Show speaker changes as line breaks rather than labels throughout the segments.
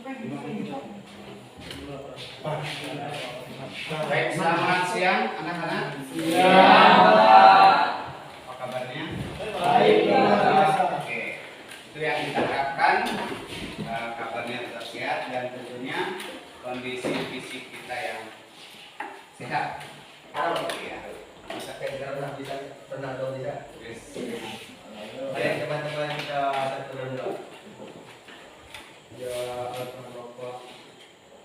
Baik, selamat siang anak-anak. Apa kabarnya?
Baik.
Oke, itu yang kita harapkan, kabarnya tetap sehat dan tentunya kondisi fisik kita yang sehat. Iya.
Bisa pernah atau tidak?
Yes.
Baik teman-teman, kita satu dulu. Ya, Bapak,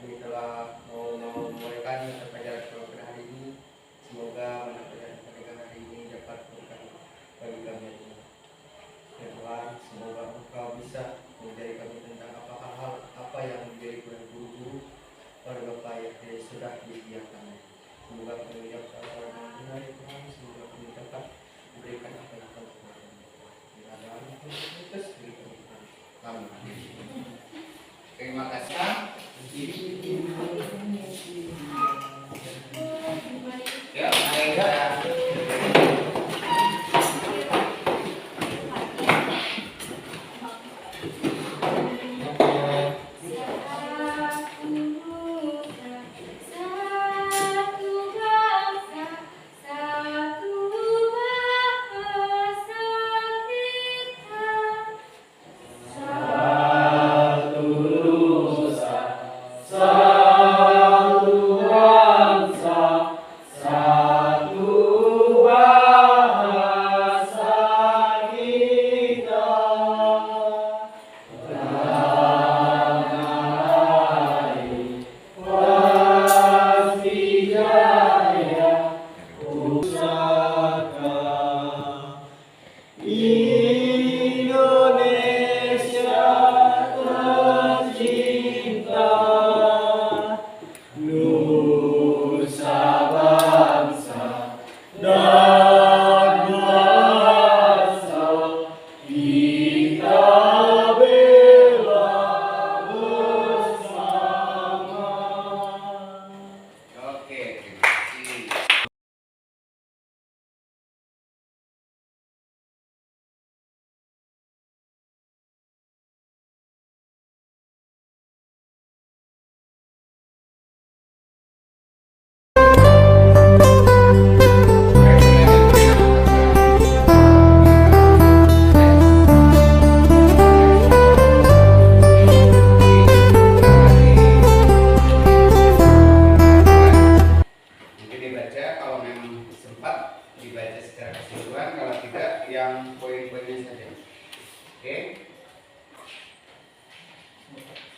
ini telah mau memulaikan mata pelajaran pada hari ini. Semoga mata pelajaran pada hari ini dapat berkah bagi kami. Ya Tuhan, semoga Engkau bisa mengajari kami tentang apa yang menjadi kewajiban guru-guru pada Bapak yang sudah disediakan. Semoga kami menjawab soal-soal yang benar ya Tuhan. Semoga kami dapat memberikan apa yang Kau berikan. Bila dalam Kristus berikan Tuhan. Amin.
Terima kasih. Ya, baik.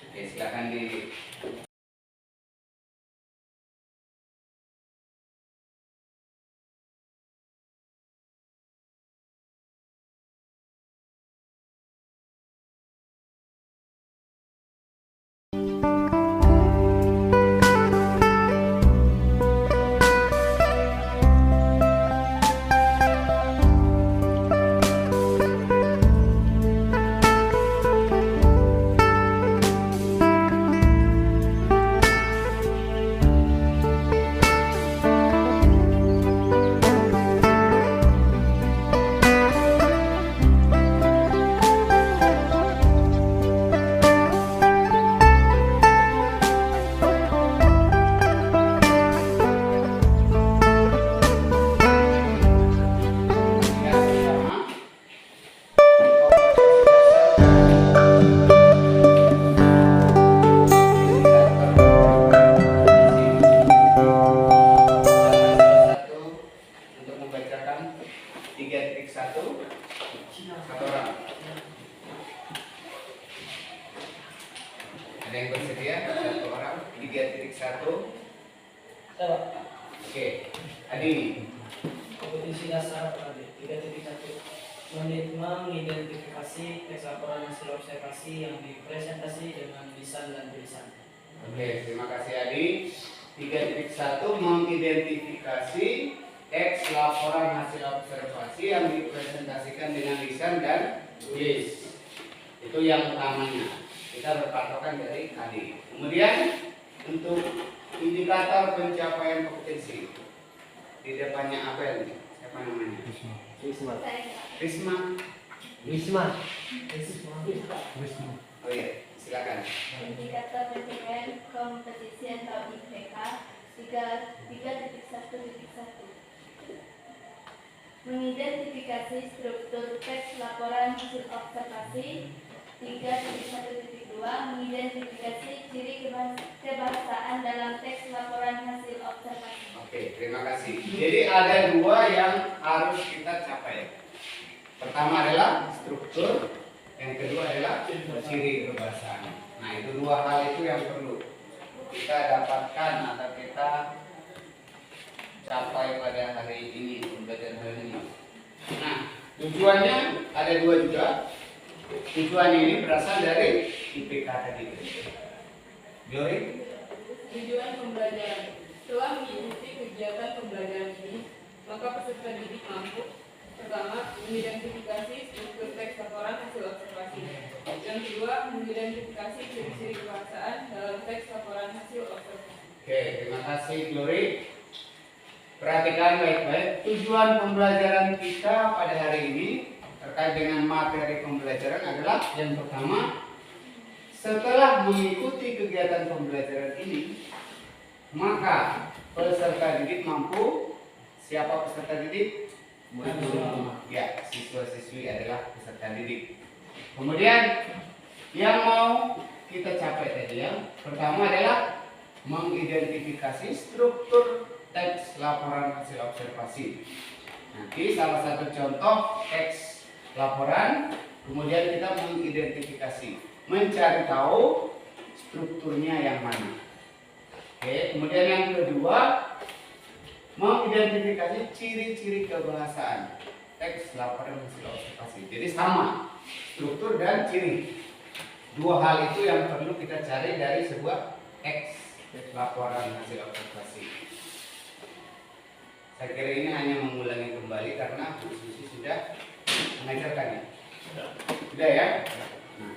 Oke, silakan di ada yang bersedia? Satu orang 3.1. Oke, Adi.
Kompetisi dasar 3.1 mengidentifikasi teks laporan hasil observasi yang dipresentasi dengan lisan dan tulisan.
Oke, terima kasih Adi. 3.1 mengidentifikasi teks laporan hasil observasi yang dipresentasikan dengan lisan dan tulis. Itu yang utamanya. Kita berpatokan dari Adi. Kemudian untuk indikator pencapaian kompetensi di depannya apa ini? Siapa namanya? Risma.
Wisma.
Oh iya, Silakan.
Indikator pencapaian kompetisi atau IPK 3.1.1 mengidentifikasi struktur teks laporan hasil observasi. 3.1.2 mengidentifikasi ciri kebahasaan dalam teks laporan hasil observasi.
Oke, terima kasih. Jadi ada dua yang harus kita capai. Pertama adalah struktur, yang kedua adalah ciri kebahasaan. Nah, itu dua hal itu yang perlu kita dapatkan atau kita capai pada hari ini, pembelajaran hari ini. Nah, tujuannya ada dua juga. Tujuan ini berasal dari IPK tadi. Glory?
Tujuan pembelajaran. Setelah mengikuti kegiatan pembelajaran ini, maka peserta didik mampu: pertama, mengidentifikasi struktur teks laporan hasil observasi. Yang kedua, mengidentifikasi ciri-ciri kebahasaan dalam teks laporan hasil observasi.
Oke, terima kasih Glory. Perhatikan baik-baik. Tujuan pembelajaran kita pada hari ini terkait dengan materi pembelajaran adalah yang pertama, setelah mengikuti kegiatan pembelajaran ini, maka peserta didik mampu. Siapa peserta didik? Ya, siswa-siswi adalah peserta didik. Kemudian yang mau kita capai tadi yang pertama adalah mengidentifikasi struktur teks laporan hasil observasi. Nanti salah satu contoh teks laporan, kemudian kita mengidentifikasi, mencari tahu strukturnya yang mana. Oke, kemudian yang kedua, mengidentifikasi ciri-ciri kebahasaan teks laporan hasil observasi. Jadi sama struktur dan ciri. Dua hal itu yang perlu kita cari dari sebuah teks laporan hasil observasi. Saya kira ini hanya mengulangi kembali karena Bu Susi sudah mengajarkannya. Sudah ya? Nah,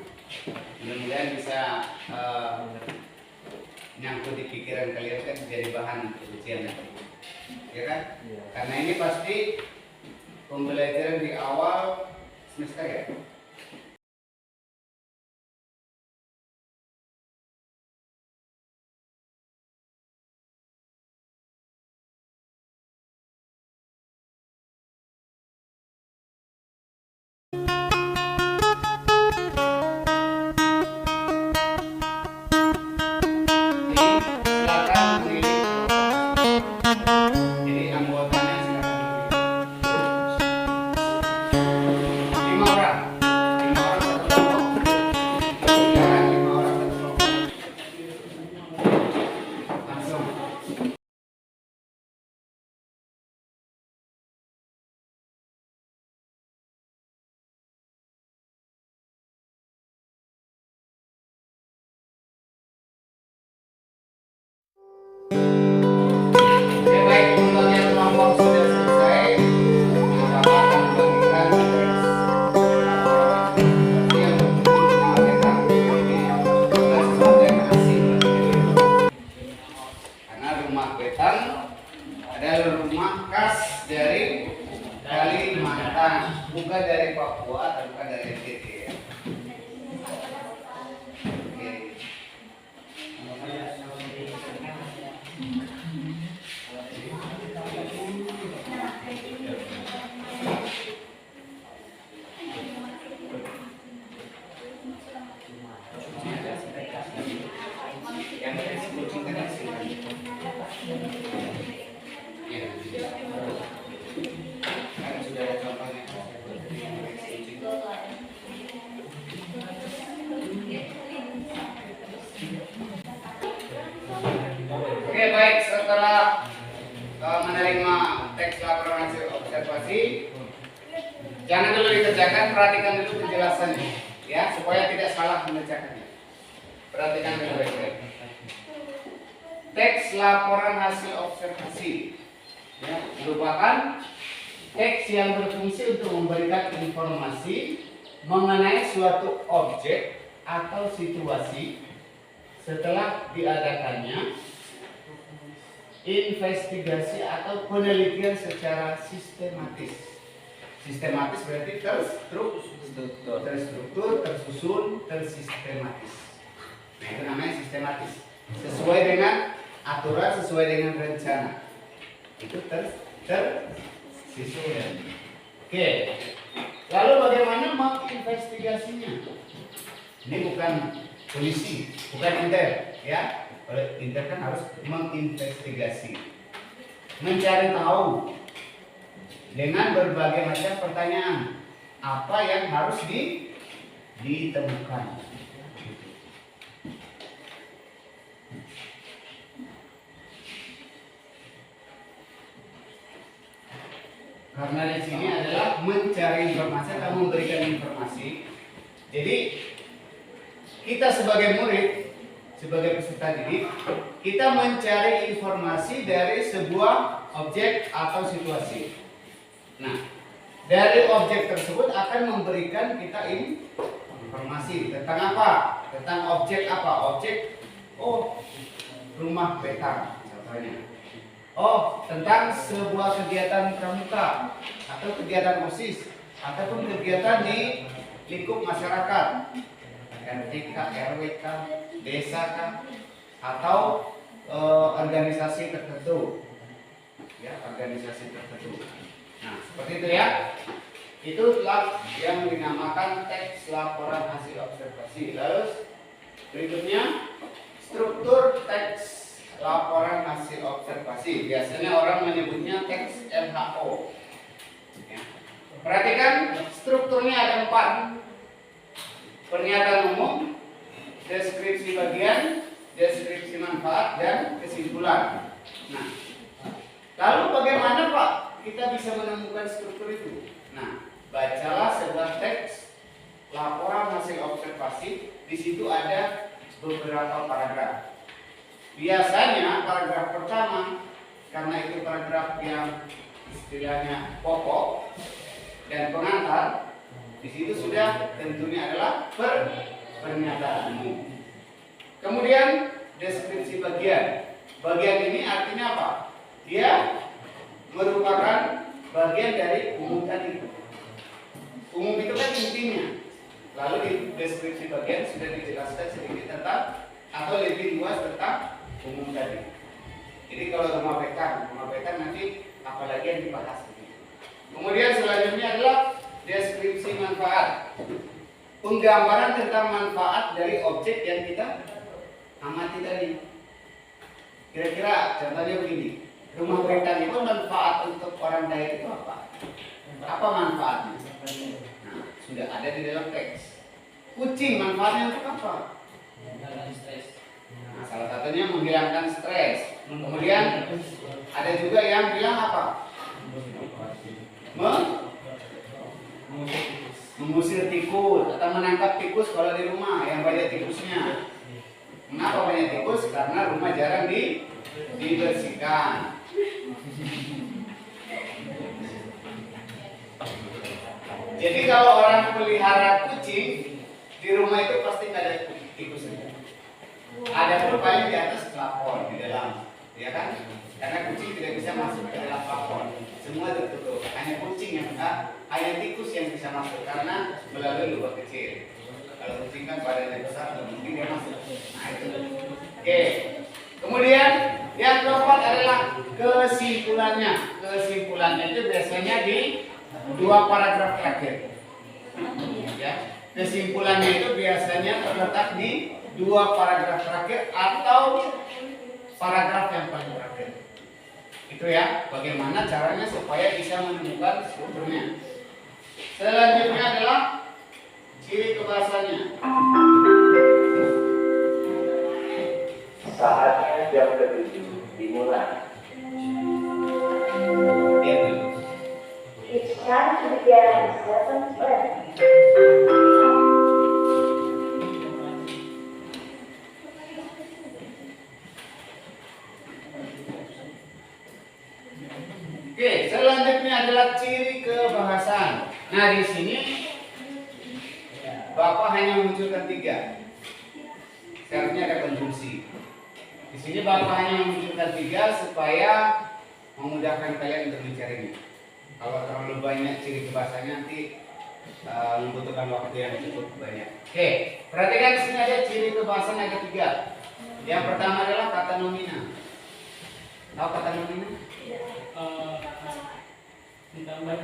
mudah-mudahan bisa nyangkut di pikiran kalian kan jadi bahan ujian nanti. Ya kan? Karena ini pasti pembelajaran di awal semester ya. Silakan memilih. Jadi anggotanya silakan memilih. 5 orang. 5 orang satu kelompok. Silakan 5 orang satu kelompok. Langsung. Oke, baik, pembagian kelompok sudah selesai. Bapak akan membagikan teks yang menyampaikan sesuatu yang asing. Karena rumah Betang adalah rumah khas dari Kalimantan, bukan dari Papua atau bukan dari NTT ya. Oke. Yang kucing tadi silakan. Ya, kan sudah ada contohnya. Kucing. Oke, baik, setelah menerima teks laporan hasil observasi, jangan dulu dikerjakan, perhatikan dulu penjelasannya ya, supaya tidak salah mengerjakannya. Perhatikan dulu baik-baik. Teks laporan hasil observasi ya, merupakan teks yang berfungsi untuk memberikan informasi mengenai suatu objek atau situasi setelah diadakannya investigasi atau penelitian secara sistematis. Sistematis berarti terstruktur, tersusun, tersistematis. Nah, itu namanya sistematis. Sesuai dengan aturan, sesuai dengan rencana. Itu tersusun. Oke. Lalu bagaimana menginvestigasinya? Ini bukan polisi, bukan intel, ya. Kalau intel kan harus menginvestigasi, mencari tahu dengan berbagai macam pertanyaan. Apa yang harus ditemukan? Karena di sini adalah mencari informasi atau memberikan informasi. Jadi kita sebagai murid, sebagai peserta didik, kita mencari informasi dari sebuah objek atau situasi. Nah, dari objek tersebut akan memberikan kita informasi tentang apa? Tentang objek apa? Objek, rumah peta contohnya. Tentang sebuah kegiatan pramuka atau kegiatan OSIS ataupun kegiatan di lingkup masyarakat, RT, RW, desa, atau organisasi tertentu, ya, organisasi tertentu. Nah, seperti itu ya. Itulah yang dinamakan teks laporan hasil observasi. Lalu berikutnya struktur teks laporan hasil observasi. Biasanya orang menyebutnya teks LHO. Ya. Perhatikan strukturnya ada 4. Pernyataan umum, deskripsi bagian, deskripsi manfaat, dan kesimpulan. Nah, lalu bagaimana Pak kita bisa menemukan struktur itu? Nah, bacalah sebuah teks laporan hasil observasi. Di situ ada beberapa paragraf. Biasanya paragraf pertama, karena itu paragraf yang istilahnya pokok dan pengantar, di situ sudah tentunya adalah pernyataan umum. Kemudian deskripsi bagian. Bagian ini artinya apa? Dia merupakan bagian dari umum tadi. Umum itu kan intinya. Lalu di deskripsi bagian sudah dijelaskan sedikit tentang atau lebih luas tentang umum tadi. Jadi kalau rumah peta nanti apalagi yang dibahas. Kemudian selanjutnya adalah deskripsi manfaat. Penggambaran tentang manfaat dari objek yang kita amati tadi. Kira-kira contohnya begini. Rumah peta itu manfaat untuk orang Dayak itu apa? Apa manfaatnya? Nah, sudah ada di dalam teks. Kucing manfaatnya untuk apa? Nah, salah satunya menghilangkan stres. Kemudian ada juga yang bilang apa? Mengusir tikus atau menangkap tikus kalau di rumah yang banyak tikusnya. Mengapa banyak tikus? Karena rumah jarang dibersihkan. Jadi kalau orang pelihara kucing di rumah itu pasti ada tikusnya. Ada rupanya di atas plafon di dalam, ya kan? Karena kucing tidak bisa masuk ke dalam plafon, semua tertutup. Hanya kucing yang hanya tikus yang bisa masuk karena melalui lubang kecil. Kalau kucing kan badannya besar, mungkin dia masuk. Nah itu. Oke. Kemudian yang keempat adalah kesimpulannya. Kesimpulannya itu biasanya di 2 paragraf terakhir. Ya. Kesimpulannya itu biasanya terletak di 2 paragraf terakhir atau paragraf yang paling terakhir. Itu ya, bagaimana caranya supaya bisa menemukan strukturnya. Selanjutnya adalah ciri kebahasannya.
Saatnya jam ke-7 dimulai.
It's time to begin 7:30.
Oke, selanjutnya adalah ciri kebahasan. Nah, di sini Bapak hanya memunculkan 3. Seharusnya ada konjungsi. Di sini Bapak hanya memunculkan 3 supaya memudahkan kalian untuk mencarinya. Kalau terlalu banyak ciri kebahasannya nanti membutuhkan waktu yang cukup banyak. Oke, perhatikan di sini ada ciri kebahasan yang ketiga. Yang pertama adalah kata nomina. Tahu kata nomina?
Ditambah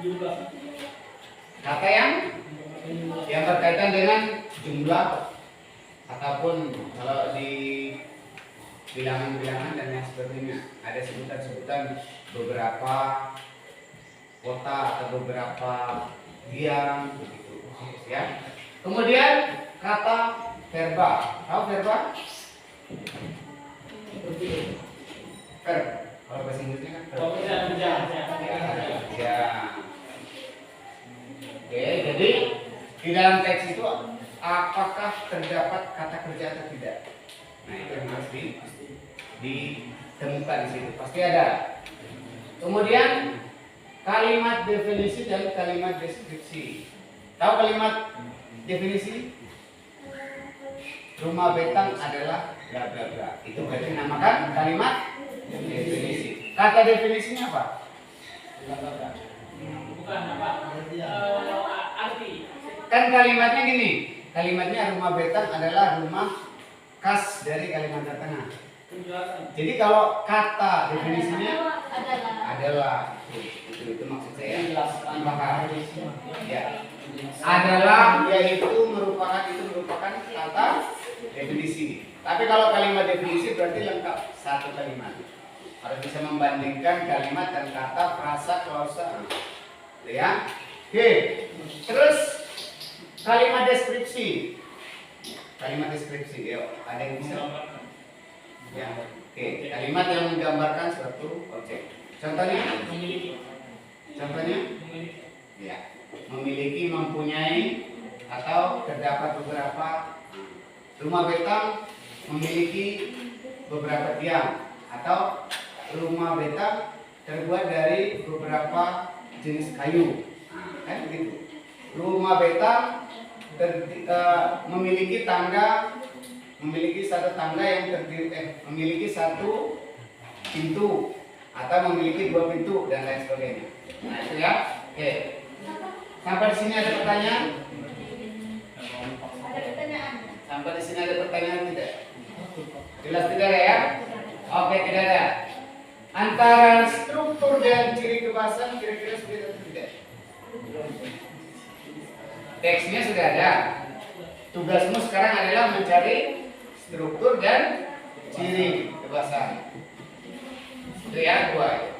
juga
Kata yang berkaitan dengan jumlah ataupun kalau di bilangan-bilangan dan yang sebagainya ada sebutan-sebutan beberapa kota atau beberapa diam begitu ya. Kemudian kata verba. Tahu verba? Verb. Kalau bahasa Inggrisnya kan verb. Ya. Oke, jadi di dalam teks itu apakah terdapat kata kerja atau tidak? Nah, itu yang harus ditemukan di situ. Pasti ada. Kemudian kalimat definisi dan kalimat deskripsi. Tahu kalimat definisi? Rumah betang adalah bla bla bla. Itu berarti namakan kalimat definisi. Kata definisinya apa?
bukan apa arti.
Kan kalimatnya gini. Kalimatnya rumah betang adalah rumah khas dari Kalimantan Tengah.
Penjelasan.
Jadi kalau kata definisinya
adalah
itu maksud saya.
Penjelasan.
Apakah? Ya. Adalah yaitu merupakan kata definisi. Tapi kalau kalimat definisi berarti lengkap satu kalimat. Harus bisa membandingkan kalimat dan kata, frasa, klausa. Ya. Oke. Terus kalimat deskripsi. Kalimat deskripsi, yuk. Ada yang bisa? Ya. Oke. Kalimat yang menggambarkan suatu objek. Contohnya?
Memiliki.
Contohnya?
Memiliki.
Ya. Memiliki, mempunyai, atau terdapat beberapa. Rumah betang memiliki beberapa tiang, atau rumah betang terbuat dari beberapa jenis kayu. Nah, kan begitu. Rumah betang memiliki tangga, memiliki satu tangga yang terdiri, memiliki satu pintu, atau memiliki dua pintu dan lain sebagainya. Nah, itu ya. Oke. Sampai di sini ada pertanyaan?
ada pertanyaan.
Sampai di sini ada pertanyaan tidak? Jelas tidak ya? Oke, tidak ada. Antara struktur dan ciri kebahasan kira-kira sudah atau tidak? Teksnya sudah ada. Tugasmu sekarang adalah mencari struktur dan ciri kebahasan. Itu ya, dua.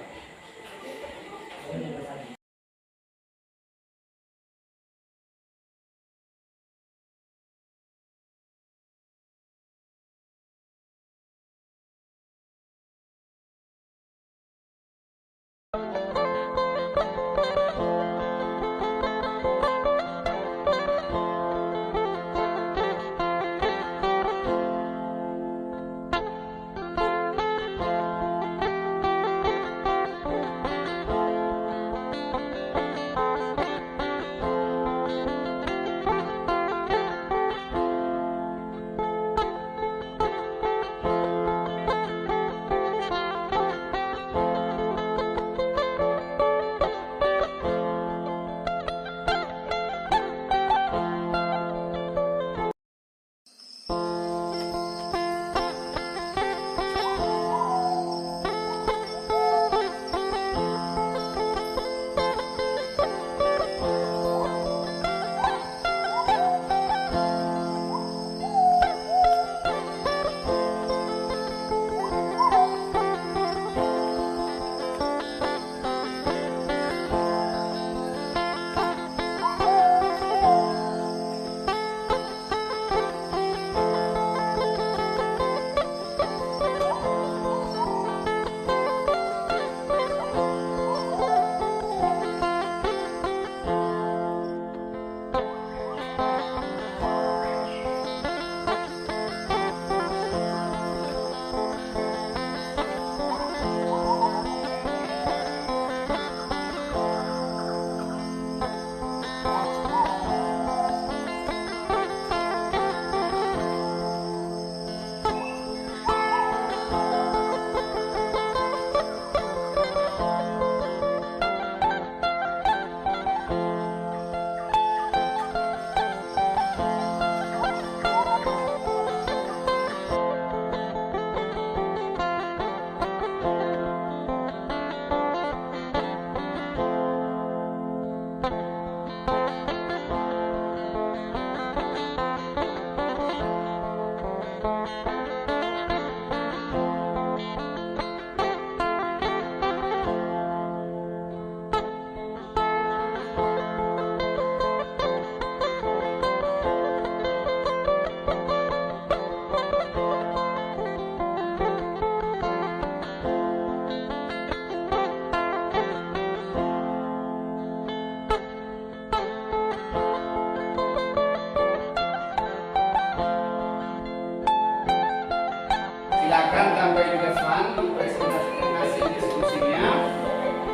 Silakan tanpa depan presentasikan hasil diskusinya,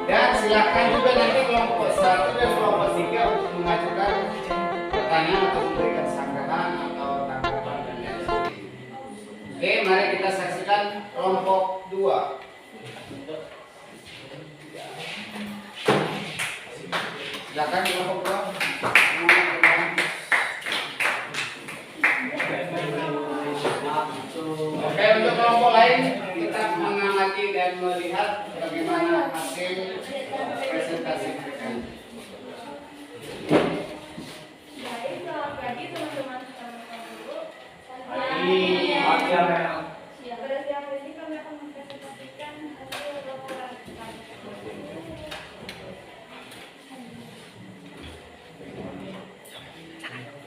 dan silakan juga nanti kelompok 1 dan kelompok 3 untuk mengajukan pertanyaan atau memberikan sanggahan atau tanggapan dan lain sebagainya. Oke, mari kita saksikan kelompok 2. Silakan kelompok 2. Oke, untuk kelompok lain kita mengamati dan melihat bagaimana hasil presentasi mereka.
Baik, selamat pagi teman-teman guru. Pada siang ini kami akan mempresentasikan hasil laporan kami.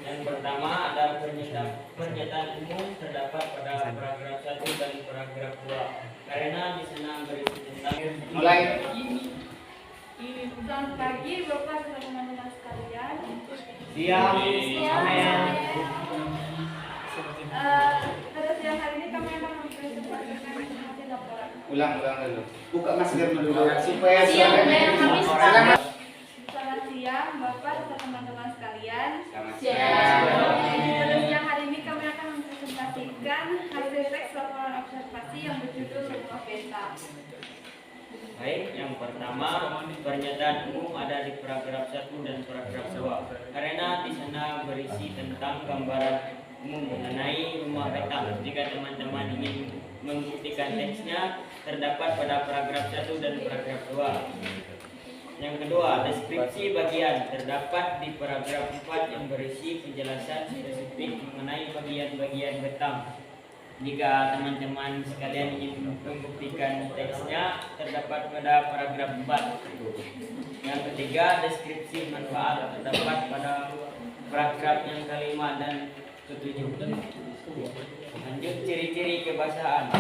Yang pertama ada pernyataan umum terdapat pada paragraf 1 dan paragraf 2. Karena di sana berisi tentang
Mulai.
Selamat pagi Bapak dan teman-teman sekalian.
siang.
Pada siang hari ini kami akan mempresentasikan hasil laporan.
Ulang dulu. Buka masker dulu supaya
Siang,
suaranya.
kami
Selamat
Selamat siang Bapak dan teman-teman sekalian.
siang.
Pada siang hari ini kami akan mempresentasikan hasil teks laporan observasi yang berjudul Rumah Peta.
Baik, yang pertama pernyataan umum ada di paragraf 1 dan paragraf 2. Karena di sana berisi tentang gambaran umum mengenai rumah peta. Jika teman-teman ingin membuktikan teksnya, terdapat pada paragraf 1 dan paragraf 2. Yang kedua, deskripsi bagian terdapat di paragraf 4 yang berisi penjelasan spesifik mengenai bagian-bagian betang. Jika teman-teman sekalian ingin membuktikan teksnya, terdapat pada paragraf 4. Yang ketiga, deskripsi manfaat terdapat pada paragraf yang kelima dan ketujuh. Lanjut, ciri-ciri kebangsaan.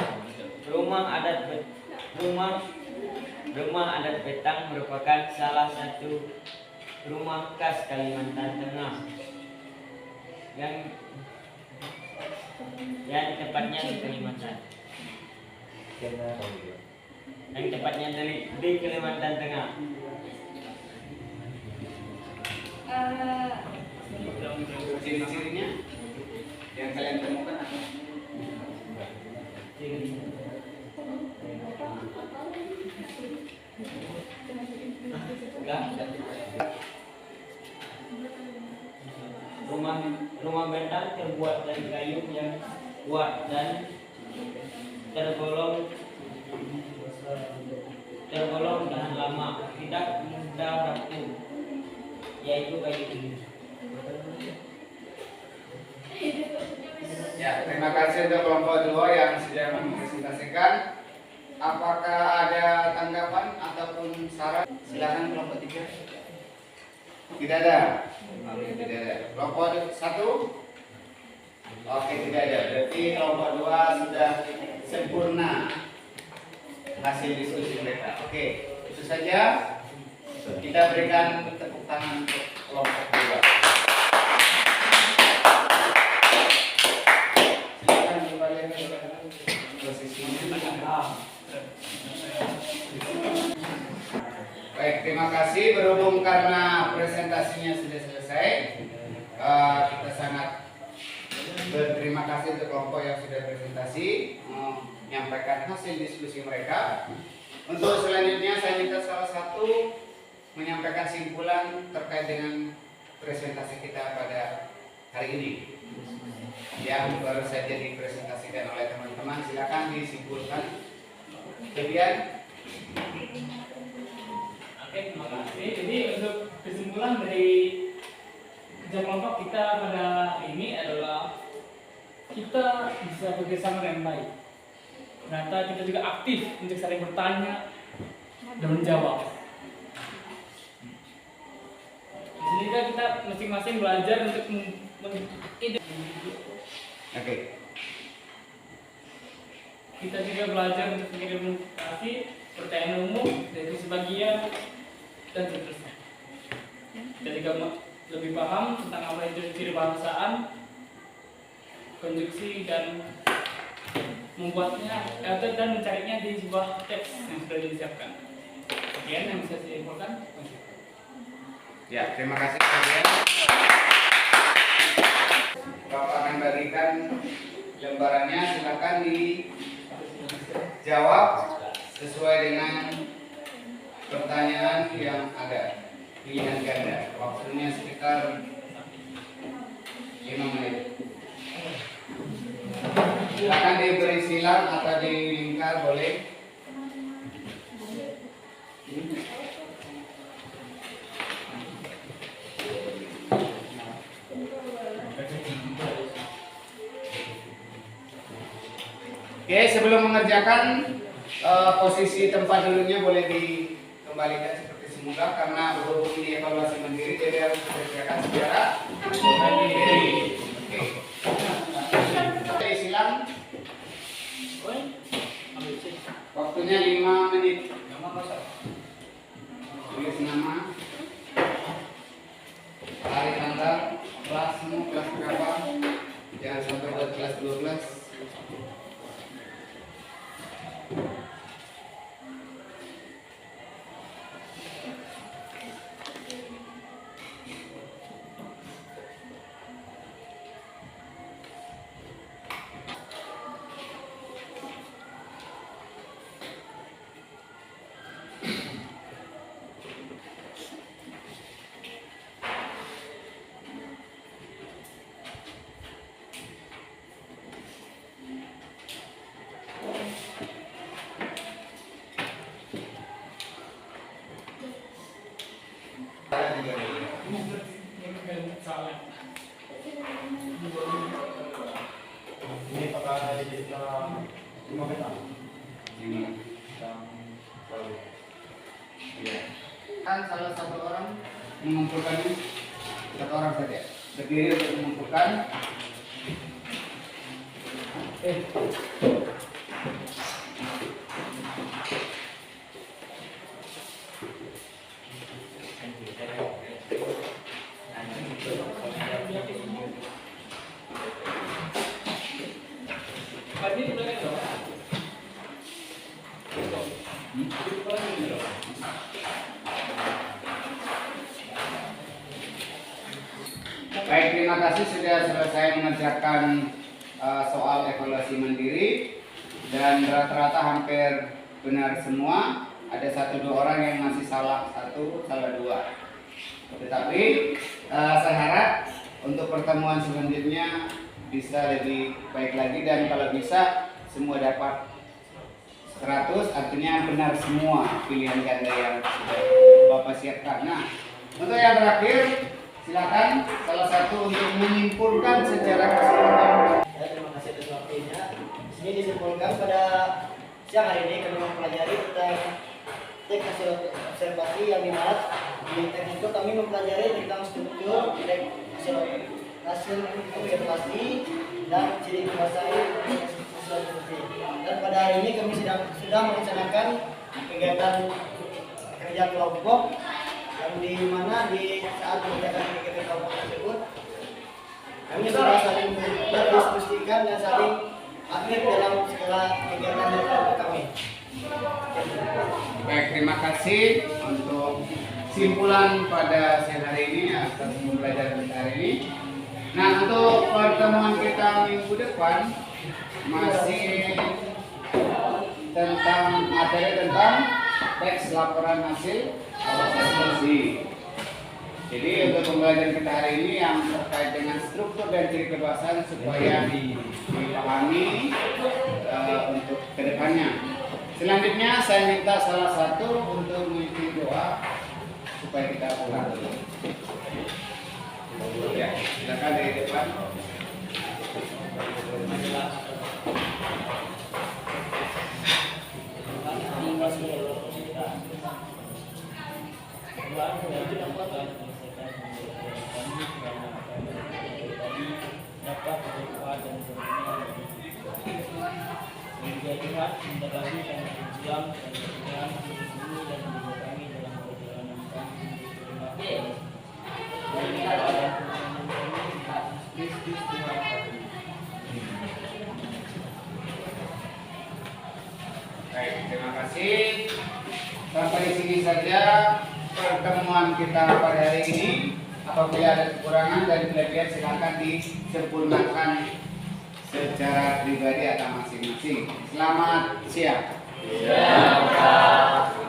Rumah adat Betang merupakan salah satu rumah khas Kalimantan Tengah yang tepatnya di Kalimantan. Yang tepatnya di Kalimantan Tengah.
Ciri-cirinya yang kalian temukan apa?
Rumah Betang terbuat dari kayu yang kuat dan tergolong tahan lama, tidak mudah rapuh, yaitu kayu ini.
Ya, terima kasih untuk kelompok 2 yang sudah mempresentasikan. Apakah ada tanggapan ataupun saran? Silakan kelompok 3. Tidak ada. Tidak ada. Kelompok 1? Oke, tidak ada. Berarti kelompok 2 sudah sempurna hasil diskusi mereka. Oke, itu saja. Kita berikan tepuk tangan untuk kelompok 2. Silakan kembali ke posisinya. Baik, terima kasih. Berhubung karena presentasinya sudah selesai, kita sangat berterima kasih untuk kelompok yang sudah presentasi, menyampaikan hasil diskusi mereka. Untuk selanjutnya saya minta salah satu menyampaikan simpulan terkait dengan presentasi kita pada hari ini yang baru saja dipresentasikan oleh teman-teman. Silakan disimpulkan. Kemudian
Oke, terima kasih. Jadi untuk kesimpulan dari kerja kelompok kita pada hari ini adalah kita bisa bekerjasama dengan baik. Ternyata kita juga aktif untuk saling bertanya dan menjawab. Di sini kan kita masing-masing belajar untuk
Oke.
kita juga belajar untuk mengidentifikasi pertanyaan umum, definisi bagian, dan seterusnya. Kita juga lebih paham tentang apa itu ciri bahasaan, konstruksi, dan membuatnya dan mencarinya di sebuah teks yang sudah disiapkan. Sekian yang bisa saya infokan.
Ya, terima kasih kalian. Bapak akan bagikan lembarannya, silakan dijawab sesuai dengan pertanyaan yang ada. Pilihan ganda. Waktunya sekitar 5 menit. Silakan diberi silang atau dilingkar boleh. Oke, sebelum mengerjakan posisi tempat dulunya boleh dikembalikan seperti semula karena berhubung ini evaluasi mandiri jadi harus dikerjakan secara mandiri. Oke. Silang. Waktunya 5 menit. Tulis nama, hari tanggal, kelasmu kelas berapa? Jangan sampai buat kelas 12.
Ini pakai digital 5 peta.
Ini. Kan salah satu orang mengumpulkannya, satu orang saja berdiri untuk mengumpulkan. Baik, terima kasih sudah selesai mengerjakan soal evaluasi mandiri dan rata-rata hampir benar semua. Ada 1-2 orang yang masih salah 1, salah 2. Tetapi saya harap untuk pertemuan selanjutnya bisa lebih baik lagi dan kalau bisa semua dapat 100, artinya benar semua pilihan ganda yang sudah Bapak siapkan. Nah, untuk yang terakhir silakan salah satu untuk menyimpulkan secara keseluruhan.
Terima kasih atas waktunya. Di sini disimpulkan pada siang hari ini kami mempelajari tentang teks hasil observasi yang dimuat. Di teks itu kami mempelajari tentang struktur teks hasil observasi dan ciri bahasaan observasi. Dan pada hari ini kami sudah melaksanakan kegiatan kerja kelompok yang di mana di saat mengerjakan kegiatan kelompok tersebut kami sudah saling berdiskusikan dan saling aktif dalam segala kegiatan dari kelompok kami.
Baik, terima kasih untuk simpulan pada siang hari ini atas pembelajaran kita hari ini. Nah, untuk pertemuan kita minggu depan masih tentang materi tentang teks laporan hasil observasi. Jadi untuk pembelajaran kita hari ini yang terkait dengan struktur dan ciri kebahasaan supaya dipahami untuk kedepannya. Selanjutnya saya minta salah satu untuk mengikuti doa supaya kita pulang dulu. Ya, silakan dari depan.
dapat berdoa dan berdoa menjadi Tuhan sebentar lagi kami berjuang dan berjuang bersungguh dan menjaga kami dalam perjalanan kami terima kasih. Kami dalam perjalanan kami Kristus Tuhan kami.
Baik, terima kasih. Sampai di sini saja pertemuan kita pada hari ini. Apabila ada kekurangan dan kelebihan silakan disempurnakan secara pribadi atau masing-masing. Selamat siang.
Siap.